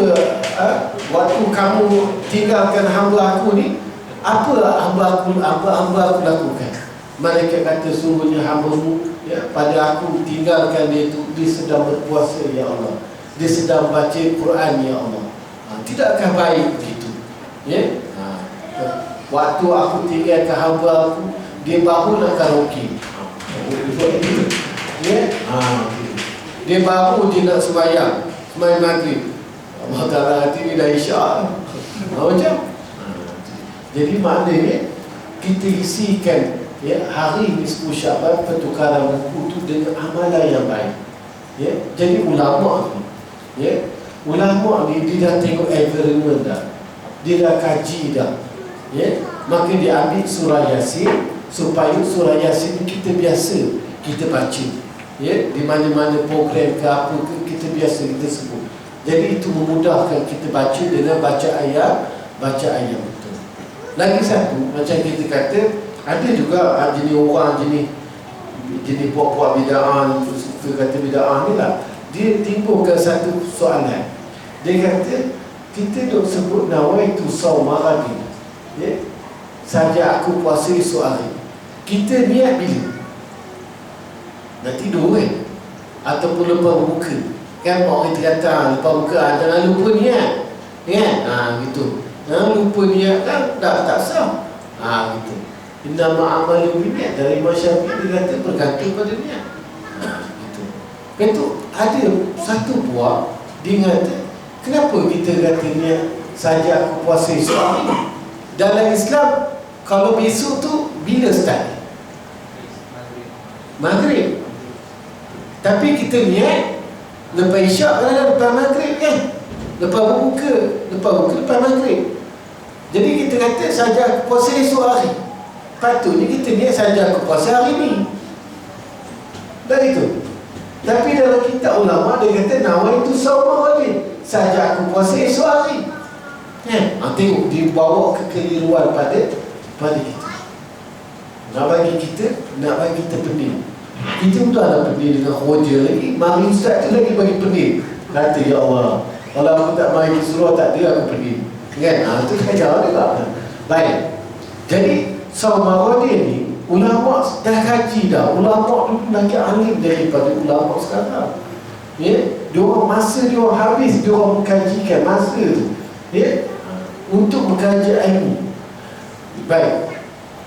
waktu kamu tinggalkan hamba aku ni, apa hamba aku lakukan? Malaikat kata, sungguhnya hambamu, ya, pada aku tinggalkan dia tu, dia sedang berpuasa ya Allah, dia sedang baca Quran ya Allah. Tidakkah baik begitu, ya? Waktu aku tinggalkan hamba aku, dia baru nak karaoke, ya? Dia baru dia nak sembahyang maghrib, Allah Ta'ala hati ni dah isyak. Macam jadi maknanya kita isikan, ya, hari nisfu Syaban, pertukaran buku tu dengan amalan yang baik, ya. Jadi ulama ni, ya, ulama ni dia dah tengok environment dah, dia dah kaji dah, ya. Maka dia ambil surah Yasin supaya surah Yasin ni kita biasa kita baca, ya, di mana-mana program ke apa ke, kita biasa kita sebut. Jadi itu memudahkan kita baca dengan baca ayat betul. Lagi satu, macam kita kata, ada juga jenis orang jenis buat bid'ah, suka kata bid'ah ni lah, dia timbulkan satu soalan. Dia kata, kita duk sebut nawaitu saumah, ya, saja aku puasa esok hari. Kita niat bila? Nak tidur kan? Ataupun lepas buka. Kan orang kita kata, lepas buka jangan lupa niat, kan? Gitu. Jangan lupa niat kan, tak sah. Gitu. Innama amalu binniyat, dari Imam Syafi'i dia kata bergantung pada niat. Gitu. Kan tu ada satu buah dia kata, kenapa kita kata niat saja aku puasa esok hari? Dalam Islam, kalau besok tu bila start? Maghrib. Tapi kita niat lepas isyak kan, lepas maghrib kan? Lepas buka lepas maghrib. Jadi kita kata saja aku puasa esok hari. Patutnya kita niat saja aku puasa hari ni. Dan itu. Tapi dalam kitab ulama dia kata nawaitu saumah wajib, saja aku puasa esok hari. Tengok dibawa kekeliruan pada kita. Nak bagi kita pening. Kita pun dah pening dengan khoja lagi. Mari ustaz tu lagi bagi pening. Kata, ya Allah, kalau aku tak mari surah tak ada aku pening. Kan? Itu kajar juga. Baik. Jadi Saumarodi ni ulama dah kaji dah. Ulama dulu lagi alim daripada ulama sekarang. Ya, masa dia habis dia orang mengkajikan masa tu. Ya, untuk mengkaji ilmu. Baik.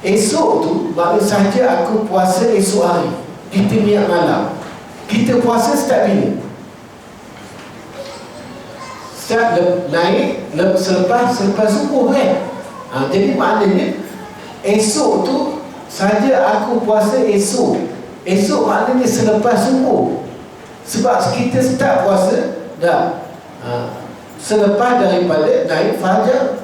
Esok tu maknanya saja aku puasa esok hari. Kita niat malam. Kita puasa start bila? Start naik selepas subuh kan? Jadi maknanya esok tu saja aku puasa esok. Esok maknanya selepas subuh. Sebab kita start puasa dah selepas daripada naik fajar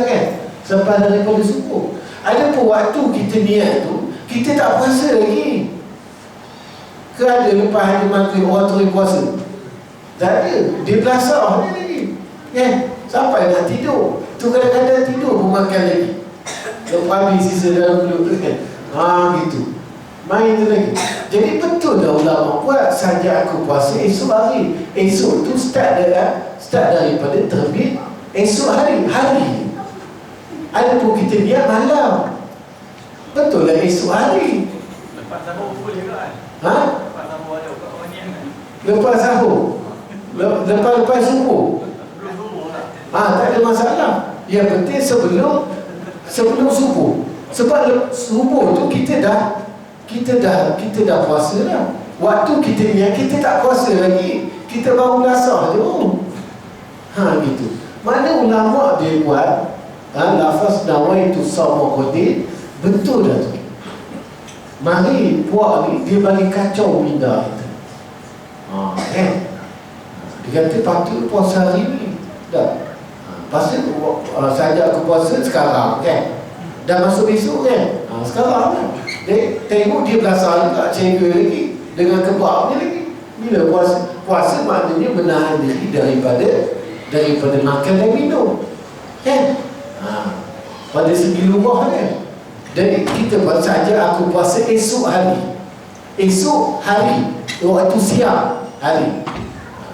kan? Selepas daripada subuh. Ada pun waktu kita niat tu kita tak puasa lagi. Ke ada lepas hari maghrib orang tu puasa? Tak ada. Dia belasah lagi. Kan? Sampai nak tidur. Tu kadang-kadang tidur pun makan lagi. Lepas habis sisa dalam mulut tu kan. Gitu. Main tu lagi. Jadi betul dah ulama buat saja aku puasa esok hari. Esok tu start daripada terbit esok hari. Ada pun kita niat malam. Betul lah esok hari. Lepas sahur boleh ke kan? Lepas sahur ada orang niat kan? Lepas sahur. Lepas subuh. Belum subuh tak? Tak ada masalah. Yang penting sebelum subuh. Sebab subuh tu kita dah puasa dah. Waktu kita niat kita tak puasa lagi. Kita baru belasah je. Gitu. Mana ulama dia buat lafaz nawaitu saumah qadin, betul dah tu. Mari puak ni dia bagi kacau minda kita. Dia kata patut puasa hari ni dah. Pasal saja aku puasa sekarang kan. Dah masuk besok kan. Sekarang kan. Dia tengok dia belasah juga, cengga lagi dengan kebab ni lagi. Bila puasa maknanya menahan diri daripada makan dan minum. Kan? Pada segi luahnya. Jadi kita saja aku puasa esok hari. Esok hari, waktu siang hari.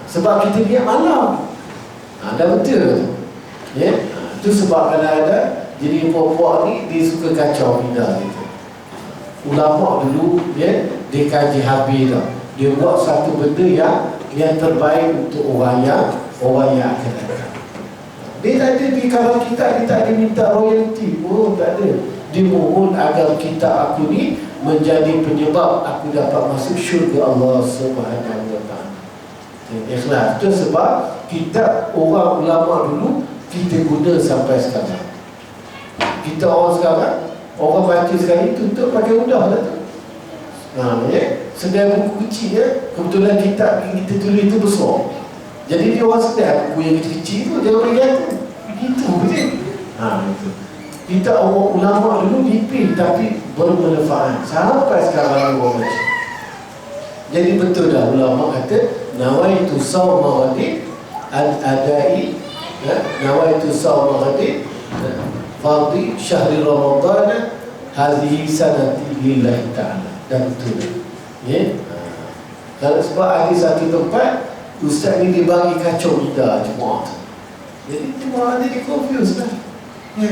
Sebab kita niat malam. Dah betul. Ya. Itu sebab kadang-kadang jadi puak-puak ni dia suka kacau benda gitu. Ulama dulu dia kaji habis dah. Dia buat satu benda yang terbaik untuk orang yang akan datang. Dia tak ada di kalau kita, dia tak ada minta royalty pun, tak ada. Dia mohon agar kita aku ni menjadi penyebab aku dapat masuk syurga Allah Subhanahu wa taala. Ikhlas. Itu sebab kita orang ulama dulu kita guna sampai sekarang. Kita orang sekarang, orang baca sekali tutup pakai udah lah tu. Ya. Sedang buku kecil ya. Kebetulan kita tulis itu besar. Jadi dia orang sedang buku yang kecil-kecil tu dia boleh lihat tu. Gitu betul. Itu. Kita orang ulama dulu nipis tapi bermanfaat. Sampai sekarang orang baca. Jadi betul dah ulama kata nawaitu sawma ghadin adai nawaitu sawma ghadin fadhi syahri Ramadan hadhihi sanati lillahi ta'ala. Dan betul. Ya. Kalau sebab ada satu tempat ustaz ni dia bagi kacau kita jemaah. Jadi jemaah ni dia confuse lah. Ya.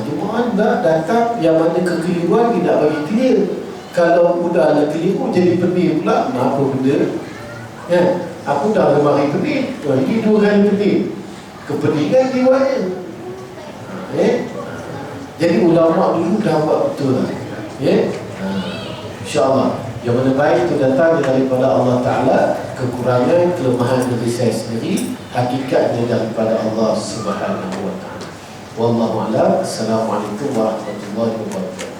Jemaah dah datang yang mana kekeliruan dia nak bagi clear. Kalau udah ada keliru jadi pening pula, apa benda? Ya. Aku dah lemari pening, ini 2 kali pening. Kepeningan jiwanya. Ya. Jadi ulama dulu dah buat betul lah. Ya. InsyaAllah yang mana baik itu datang daripada Allah Ta'ala, kekurangan, kelemahan diri saya sendiri hakikatnya daripada Allah Subhanahu wa ta'ala. Wallahu a'lam. Assalamualaikum warahmatullahi wabarakatuh.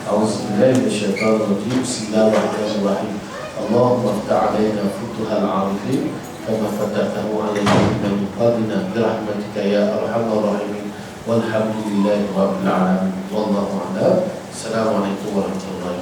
A'udzubillahi minasyaitonir rajim. Bismillahirrahmanirrahim. Allahumma iftah 'alaina futuhal 'arifin kama fatahtahu 'alaina min qablina bi rahmatika ya arhamar rahimin. Walhamdulillahi rabbil alamin. Wallahu a'lam. Assalamualaikum warahmatullahi wabarakatuh.